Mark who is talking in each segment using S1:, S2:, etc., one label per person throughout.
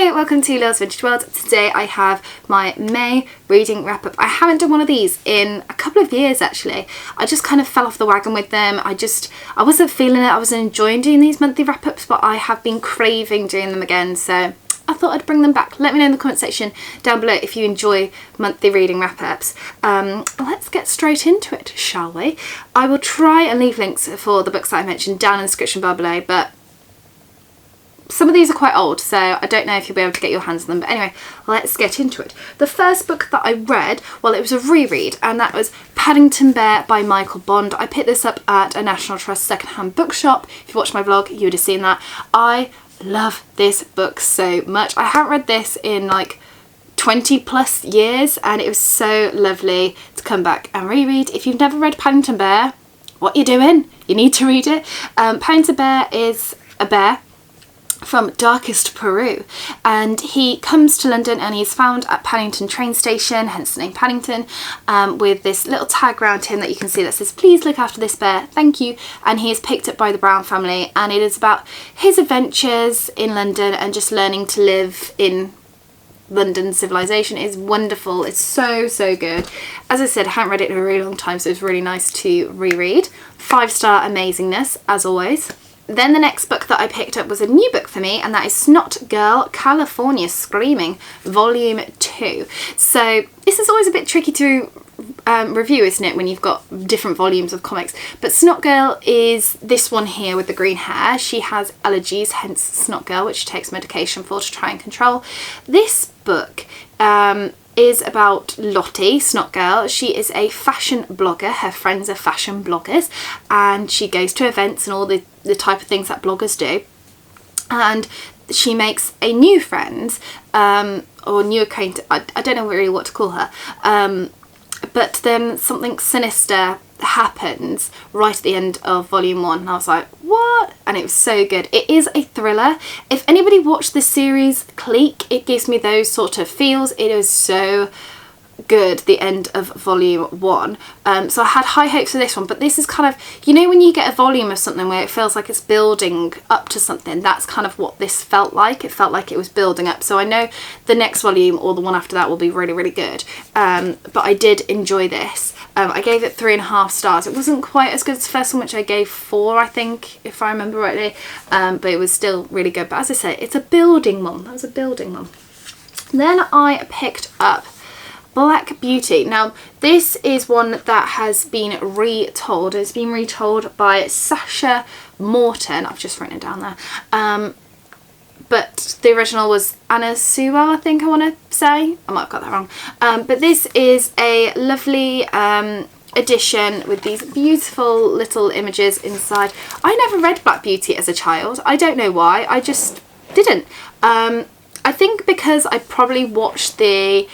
S1: Hello, welcome to Lil's Vintage World. Today I have my May reading wrap up. I haven't done one of these in a couple of years actually. I just kind of fell off the wagon with them. I wasn't feeling it. I wasn't enjoying doing these monthly wrap ups, but I have been craving doing them again, so I thought I'd bring them back. Let me know in the comment section down below if you enjoy monthly reading wrap ups. Let's get straight into it, shall we? I will try and leave links for the books that I mentioned down in the description bar below, but some of these are quite old, so I don't know if you'll be able to get your hands on them. But anyway, let's get into it. The first book that I read, well, it was a reread, and that was Paddington Bear by Michael Bond. I picked this up at a National Trust secondhand bookshop. If you watched my vlog, you would have seen that. I love this book so much. I haven't read this in like 20 plus years, and it was so lovely to come back and reread. If you've never read Paddington Bear, what you doing? You need to read it. Paddington Bear is a bear from darkest Peru, and he comes to London and he's found at Paddington train station, hence the name Paddington, with this little tag around him that you can see that says, "Please look after this bear, thank you." And he is picked up by the Brown family, and it is about his adventures in London and just learning to live in London civilization. Is wonderful. It's so good. As I said, I haven't read it in a really long time, so it's really nice to reread. 5-star amazingness as always. Then the next book that I picked up was a new book for me, and that is Snot Girl California Screaming Volume 2. So this is always a bit tricky to review, isn't it, when you've got different volumes of comics. But Snot Girl is this one here with the green hair. She has allergies, hence Snot Girl, which she takes medication for to try and control. This book is about Lottie, Snot Girl. She is a fashion blogger. Her friends are fashion bloggers, and she goes to events and all the type of things that bloggers do. And she makes a new friend, or new acquaintance, I don't know really what to call her. But then something sinister happens right at the end of volume 1, and I was like, what? And it was so good. It is a thriller. If anybody watched the series Clique, it gives me those sort of feels. It is so good, the end of volume 1. So I had high hopes for this one, but this is kind of, you know, when you get a volume of something where it feels like it's building up to something, that's kind of what this felt like. It felt like it was building up. So I know the next volume or the one after that will be really good, but I did enjoy this. I gave it 3.5 stars. It wasn't quite as good as the first one, which I gave 4, I think, if I remember rightly, but it was still really good. But as I say, it's a building one. That was a building one. Then I picked up Black Beauty. Now this is one that has been retold. It's been retold by Sasha Morton. I've just written it down there. But the original was Anna Sua, I think I want to say. I might have got that wrong. But this is a lovely edition with these beautiful little images inside. I never read Black Beauty as a child. I don't know why. I just didn't. I think because I probably watched the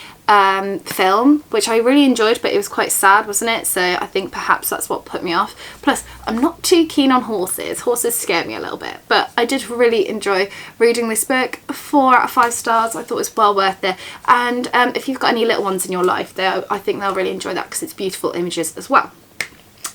S1: film, which I really enjoyed, but it was quite sad, wasn't it? So I think perhaps that's what put me off. Plus, I'm not too keen on horses. Horses scare me a little bit, but I did really enjoy reading this book. 4 out of 5 stars. I thought it was well worth it. And if you've got any little ones in your life, I think they'll really enjoy that because it's beautiful images as well.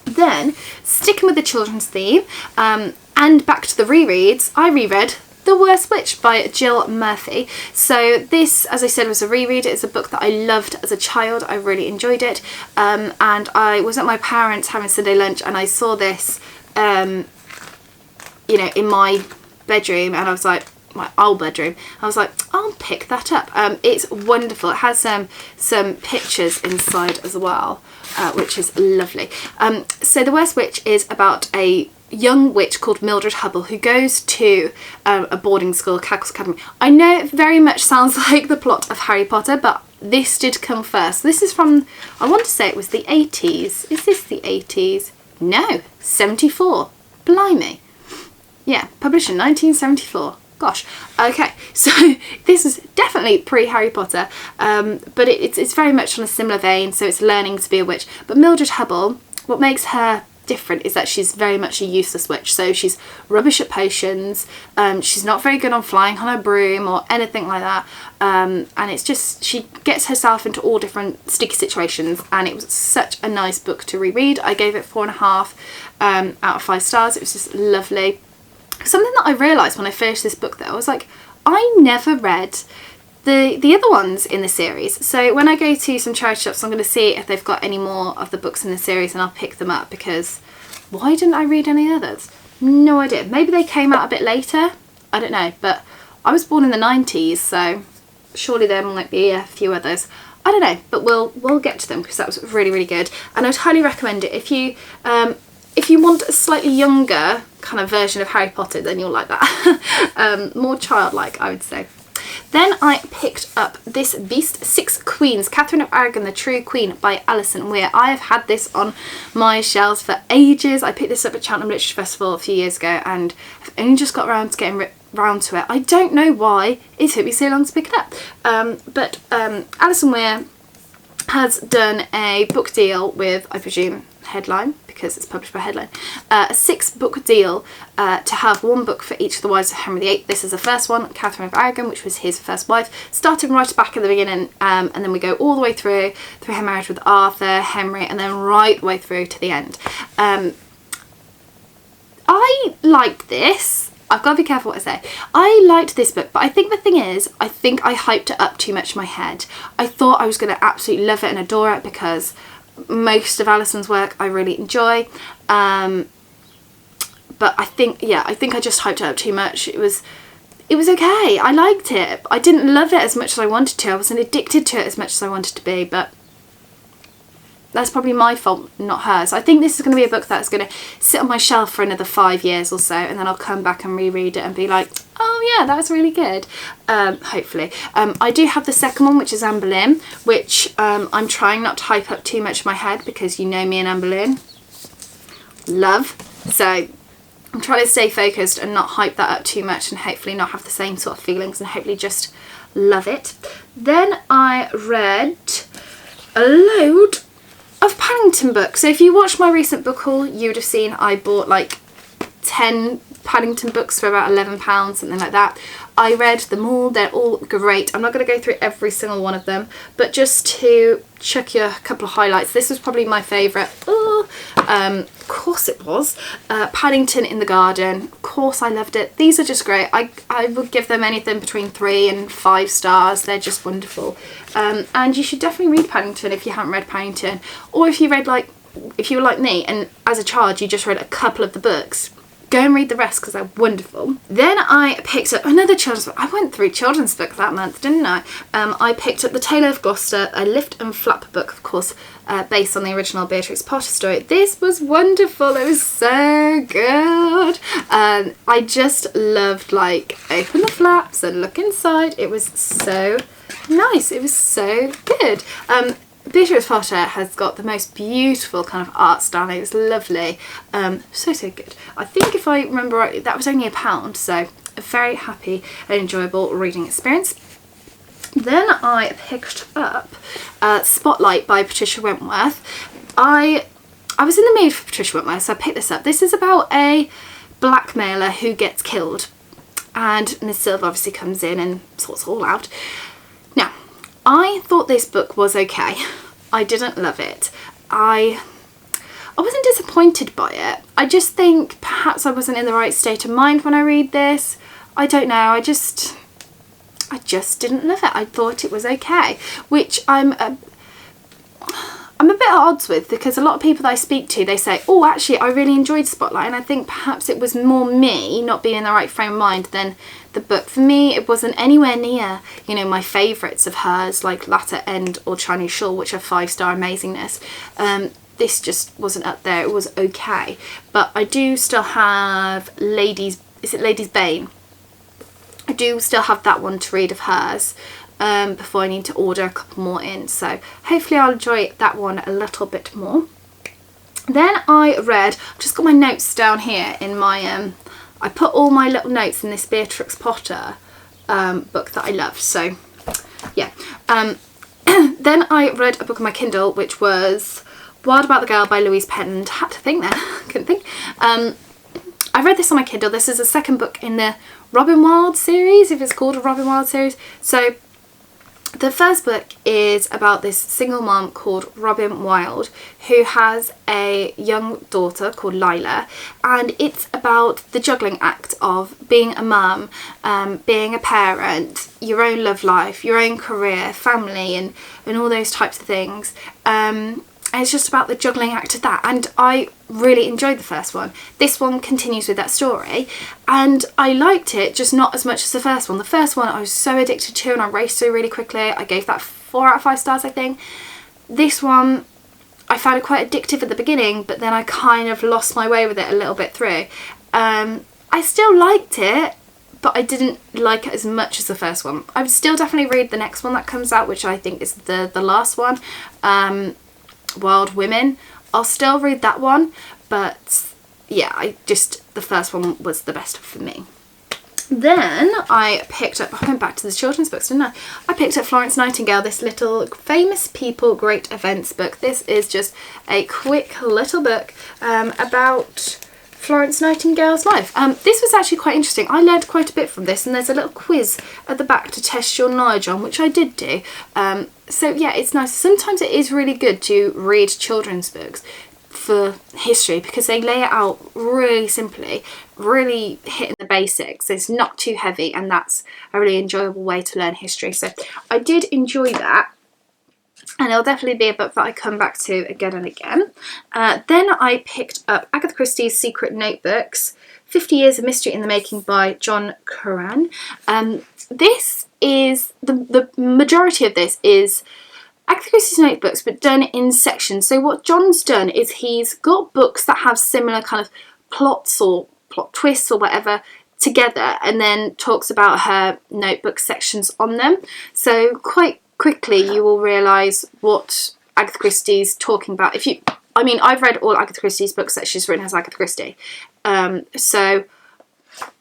S1: Then, sticking with the children's theme, and back to the rereads, I reread The Worst Witch by Jill Murphy. So this, as I said, was a reread. It's a book that I loved as a child. I really enjoyed it. And I was at my parents' having Sunday lunch, and I saw this, you know, in my bedroom, and I was like, my old bedroom, I was like, I'll pick that up. It's wonderful. It has some pictures inside as well, which is lovely. So The Worst Witch is about a young witch called Mildred Hubble who goes to a boarding school, Cackles Academy. I know it very much sounds like the plot of Harry Potter, but this did come first. This is from, I want to say it was the 80s. Is this the 80s? No, 74. Blimey. Yeah, published in 1974. Gosh. Okay, so this is definitely pre-Harry Potter, but it's very much on a similar vein, so it's learning to be a witch. But Mildred Hubble, what makes her different is that she's very much a useless witch. So she's rubbish at potions, she's not very good on flying on her broom or anything like that, and it's just, she gets herself into all different sticky situations, and it was such a nice book to reread. I gave it 4.5 out of 5 stars. It was just lovely. Something that I realised when I finished this book though, I was like, I never read the other ones in the series. So when I go to some charity shops, I'm going to see if they've got any more of the books in the series, and I'll pick them up, because why didn't I read any others? No idea. Maybe they came out a bit later. I don't know. But I was born in the 90s, so surely there might be a few others. I don't know, but we'll get to them, because that was really, really good. And I'd highly recommend it. If you want a slightly younger kind of version of Harry Potter, then you'll like that. More childlike, I would say. Then I picked up this beast, Six Queens, Catherine of Aragon, the True Queen by Alison Weir. I have had this on my shelves for ages. I picked this up at Cheltenham Literature Festival a few years ago, and I've only just got around to getting round to it. I don't know why it took me so long to pick it up. But Alison Weir has done a book deal with, I presume, Headline, because it's published by Headline, a 6-book deal to have one book for each of the wives of Henry VIII. This is the first one, Catherine of Aragon, which was his first wife, starting right back at the beginning, and then we go all the way through her marriage with Arthur, Henry, and then right the way through to the end. I like this. I've got to be careful what I say. I liked this book, but I think the thing is, I think I hyped it up too much in my head. I thought I was going to absolutely love it and adore it, because most of Alison's work I really enjoy, but I think I just hyped it up too much. It was okay. I liked it. I didn't love it as much as I wanted to. I wasn't addicted to it as much as I wanted to be, but that's probably my fault, not hers. I think this is going to be a book that's going to sit on my shelf for another 5 years or so, and then I'll come back and reread it and be like, oh yeah, that's really good. Hopefully. I do have the second one, which is Anne Boleyn, which I'm trying not to hype up too much in my head, because you know me and Anne Boleyn. Love. So I'm trying to stay focused and not hype that up too much, and hopefully not have the same sort of feelings, and hopefully just love it. Then I read a load of Paddington books. So if you watched my recent book haul, you would have seen I bought like 10 Paddington books for about £11, something like that. I read them all. They're all great. I'm not going to go through every single one of them, but just to chuck you a couple of highlights. This was probably my favourite. Of course it was. Paddington in the Garden. Of course I loved it. These are just great. I would give them anything between 3 and 5 stars. They're just wonderful. And you should definitely read Paddington if you haven't read Paddington. Or if you were like me and as a child you just read a couple of the books, go and read the rest, because they're wonderful. Then I picked up another children's book. I went through children's books that month, didn't I? I picked up The Tailor of Gloucester, a lift and flap book, of course, based on the original Beatrix Potter story. This was wonderful. It was so good. I just loved, like, open the flaps and look inside. It was so nice. It was so good. Beatrix Potter has got the most beautiful kind of art style. It was lovely. So good. I think if I remember right, that was only £1, so a very happy and enjoyable reading experience. Then I picked up Spotlight by Patricia Wentworth. I was in the mood for Patricia Wentworth, so I picked this up. This is about a blackmailer who gets killed, and Miss Silver obviously comes in and sorts it all out. Now, I thought this book was okay. I didn't love it. I wasn't disappointed by it. I just think perhaps I wasn't in the right state of mind when I read this. I don't know. I just didn't love it. I thought it was okay, which I'm a bit at odds with, because a lot of people that I speak to, they say, oh, actually, I really enjoyed Spotlight, and I think perhaps it was more me not being in the right frame of mind than the book. For me, it wasn't anywhere near, you know, my favourites of hers, like Latter End or Chinese Shawl, which are 5-star amazingness. This just wasn't up there. It was okay. But I do still have Lady's Bane? I do still have that one to read of hers. Before I need to order a couple more in, so hopefully I'll enjoy that one a little bit more. Then I read, I've just got my notes down here in my I put all my little notes in this Beatrix Potter book that I loved, so yeah. Then I read a book on my Kindle, which was Wild About the Girl by Louise Penton. Had to think there, couldn't think. I read this on my Kindle. This is the second book in the Robin Wilde series, if it's called a Robin Wilde series. So The first book is about this single mom called Robin Wilde who has a young daughter called Lila, and it's about the juggling act of being a mum, being a parent, your own love life, your own career, family, and all those types of things. And it's just about the juggling act of that, and I really enjoyed the first one. This one continues with that story, and I liked it, just not as much as the first one. The first one I was so addicted to and I raced through really quickly. I gave that 4 out of 5 stars, I think. This one I found it quite addictive at the beginning, but then I kind of lost my way with it a little bit through. I still liked it, but I didn't like it as much as the first one. I would still definitely read the next one that comes out, which I think is the last one, Wild Women. I'll still read that one, but yeah, the first one was the best for me. Then I went back to the children's books, didn't I? I picked up Florence Nightingale, this little Famous People, Great Events book. This is just a quick little book about Florence Nightingale's life. This was actually quite interesting. I learned quite a bit from this, and there's a little quiz at the back to test your knowledge on, which I did do. So yeah, it's nice. Sometimes it is really good to read children's books for history because they lay it out really simply, really hitting the basics. It's not too heavy, and that's a really enjoyable way to learn history. So I did enjoy that. And it'll definitely be a book that I come back to again and again. Then I picked up Agatha Christie's Secret Notebooks, 50 Years of Mystery in the Making by John Curran. This is, the majority of this is Agatha Christie's notebooks, but done in sections. So what John's done is he's got books that have similar kind of plots or plot twists or whatever together, and then talks about her notebook sections on them. So quite quickly you will realise what Agatha Christie's talking about. I've read all Agatha Christie's books that she's written as Agatha Christie. So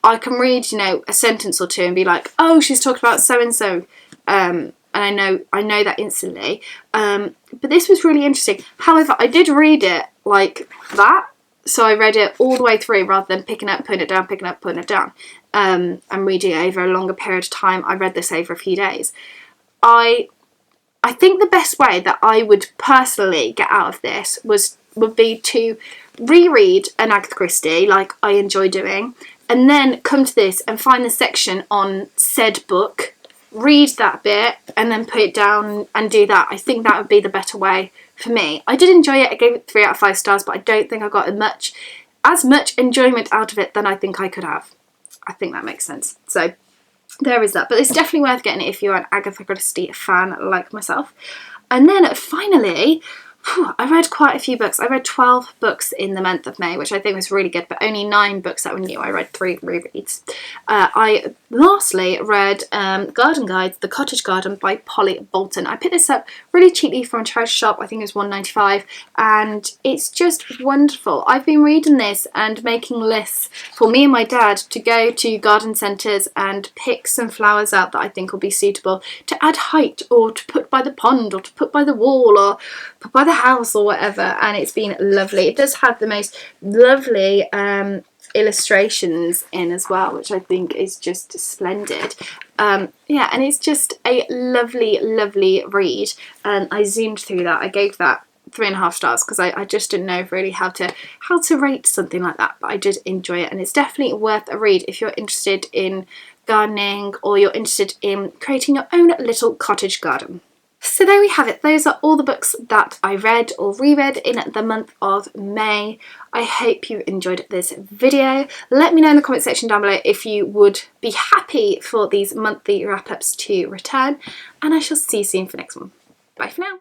S1: I can read, a sentence or two and be like, oh, she's talking about so-and-so. And I know that instantly. But this was really interesting. However, I did read it like that. So I read it all the way through rather than picking up, putting it down, picking up, putting it down. And reading it over a longer period of time. I read this over a few days. I think the best way that I would personally get out of this would be to reread an Agatha Christie, like I enjoy doing, and then come to this and find the section on said book, read that bit, and then put it down and do that. I think that would be the better way for me. I did enjoy it. I gave it 3 out of 5 stars, but I don't think I got as much enjoyment out of it than I think I could have. I think that makes sense. So there is that, but it's definitely worth getting it if you're an Agatha Christie fan like myself. And then finally, I read quite a few books. I read 12 books in the month of May, which I think was really good, but only 9 books that were new. I read 3 rereads. I lastly read Garden Guides, The Cottage Garden by Polly Bolton. I picked this up really cheaply from a treasure shop. I think it was £1.95, and it's just wonderful. I've been reading this and making lists for me and my dad to go to garden centres and pick some flowers out that I think will be suitable to add height, or to put by the pond, or to put by the wall, or put by the house or whatever, and it's been lovely. It does have the most lovely illustrations in as well, which I think is just splendid. Yeah, and it's just a lovely read, and I zoomed through that. I gave that 3.5 stars because I just didn't know really how to rate something like that, but I did enjoy it, and it's definitely worth a read if you're interested in gardening or you're interested in creating your own little cottage garden. So there we have it. Those are all the books that I read or reread in the month of May. I hope you enjoyed this video. Let me know in the comment section down below if you would be happy for these monthly wrap-ups to return, and I shall see you soon for the next one. Bye for now.